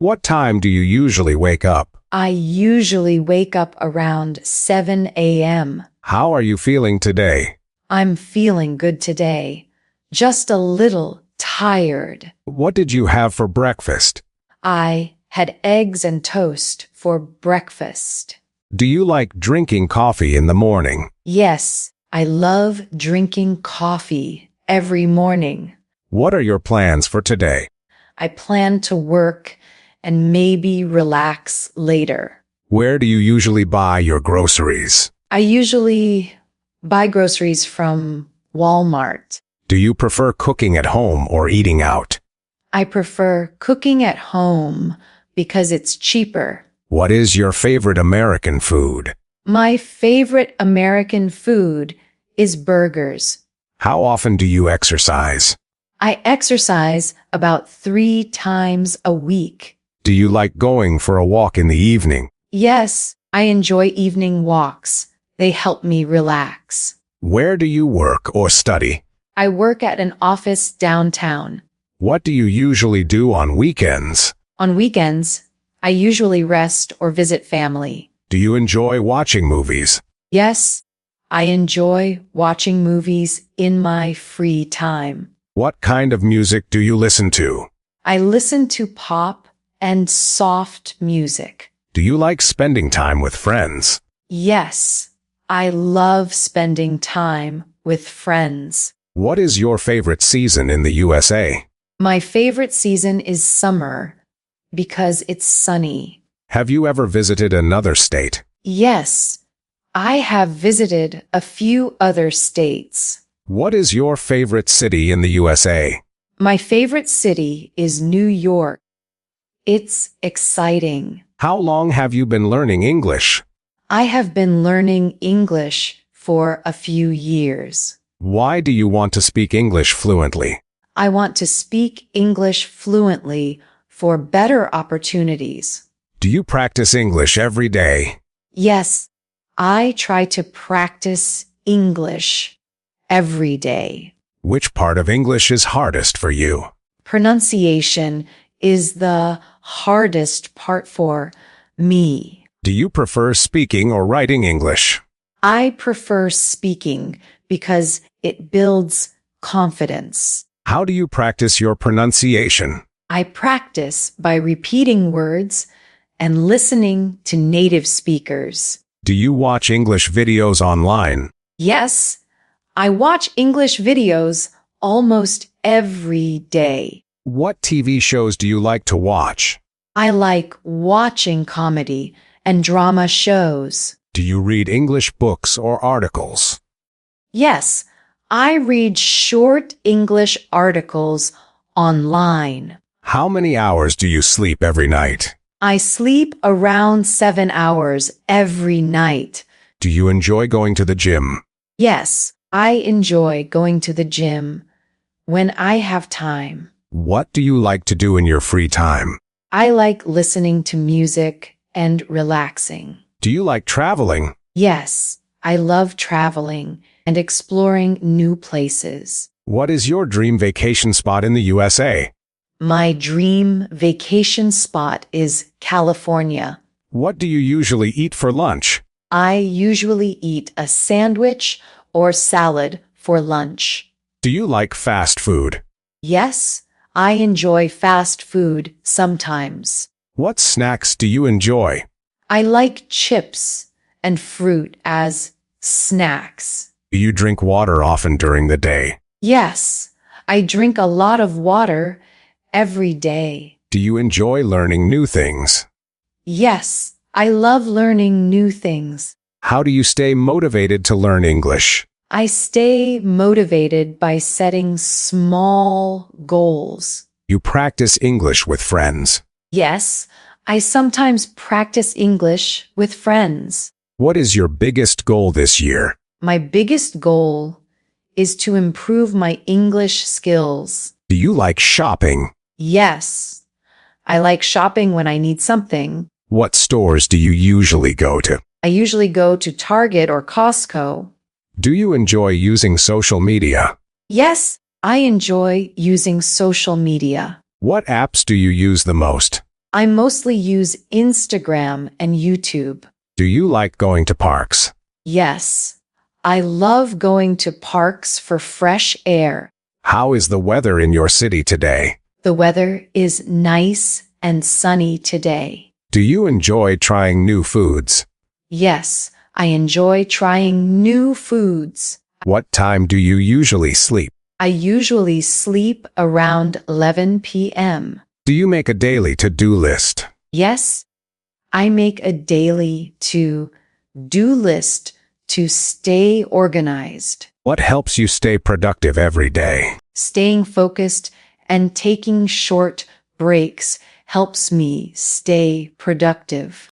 What time do you usually wake up? I usually wake up around 7 a.m. How are you feeling today? I'm feeling good today. Just a little tired. What did you have for breakfast? I had eggs and toast for breakfast. Do you like drinking coffee in the morning? Yes, I love drinking coffee every morning. What are your plans for today? I plan to work and maybe relax later. Where do you usually buy your groceries? I usually buy groceries from Walmart. Do you prefer cooking at home or eating out? I prefer cooking at home because it's cheaper. What is your favorite American food? My favorite American food is burgers. How often do you exercise? I exercise about 3 times a week. Do you like going for a walk in the evening? Yes, I enjoy evening walks. They help me relax. Where do you work or study? I work at an office downtown. What do you usually do on weekends? On weekends, I usually rest or visit family. Do you enjoy watching movies? Yes, I enjoy watching movies in my free time. What kind of music do you listen to? I listen to pop and soft music. Do you like spending time with friends? Yes, I love spending time with friends. What is your favorite season in the USA? My favorite season is summer because it's sunny. Have you ever visited another state? Yes, I have visited a few other states. What is your favorite city in the USA? My favorite city is New York. It's exciting. How long have you been learning English? I have been learning English for a few years. Why do you want to speak English fluently? I want to speak English fluently for better opportunities. Do you practice English every day? Yes, I try to practice English every day. Which part of English is hardest for you? Pronunciation is the hardest part for me. Do you prefer speaking or writing English? I prefer speaking because it builds confidence. How do you practice your pronunciation? I practice by repeating words and listening to native speakers. Do you watch English videos online? Yes, I watch English videos almost every day. What TV shows do you like to watch? I like watching comedy and drama shows. Do you read English books or articles? Yes, I read short English articles online. How many hours do you sleep every night? I sleep around 7 hours every night. Do you enjoy going to the gym? Yes, I enjoy going to the gym when I have time. What do you like to do in your free time? I like listening to music and relaxing. Do you like traveling? Yes, I love traveling and exploring new places. What is your dream vacation spot in the USA? My dream vacation spot is California. What do you usually eat for lunch? I usually eat a sandwich or salad for lunch. Do you like fast food? Yes, I enjoy fast food sometimes. What snacks do you enjoy? I like chips and fruit as snacks. Do you drink water often during the day? Yes, I drink a lot of water every day. Do you enjoy learning new things? Yes, I love learning new things. How do you stay motivated to learn English? I stay motivated by setting small goals. You practice English with friends. Yes, I sometimes practice English with friends. What is your biggest goal this year? My biggest goal is to improve my English skills. Do you like shopping? Yes, I like shopping when I need something. What stores do you usually go to? I usually go to Target or Costco. Do you enjoy using social media? Yes, I enjoy using social media. What apps do you use the most? I mostly use Instagram and YouTube. Do you like going to parks? Yes, I love going to parks for fresh air. How is the weather in your city today? The weather is nice and sunny today. Do you enjoy trying new foods? Yes, I enjoy trying new foods. What time do you usually sleep? I usually sleep around 11 p.m. Do you make a daily to-do list? Yes, I make a daily to-do list to stay organized. What helps you stay productive every day? Staying focused and taking short breaks helps me stay productive.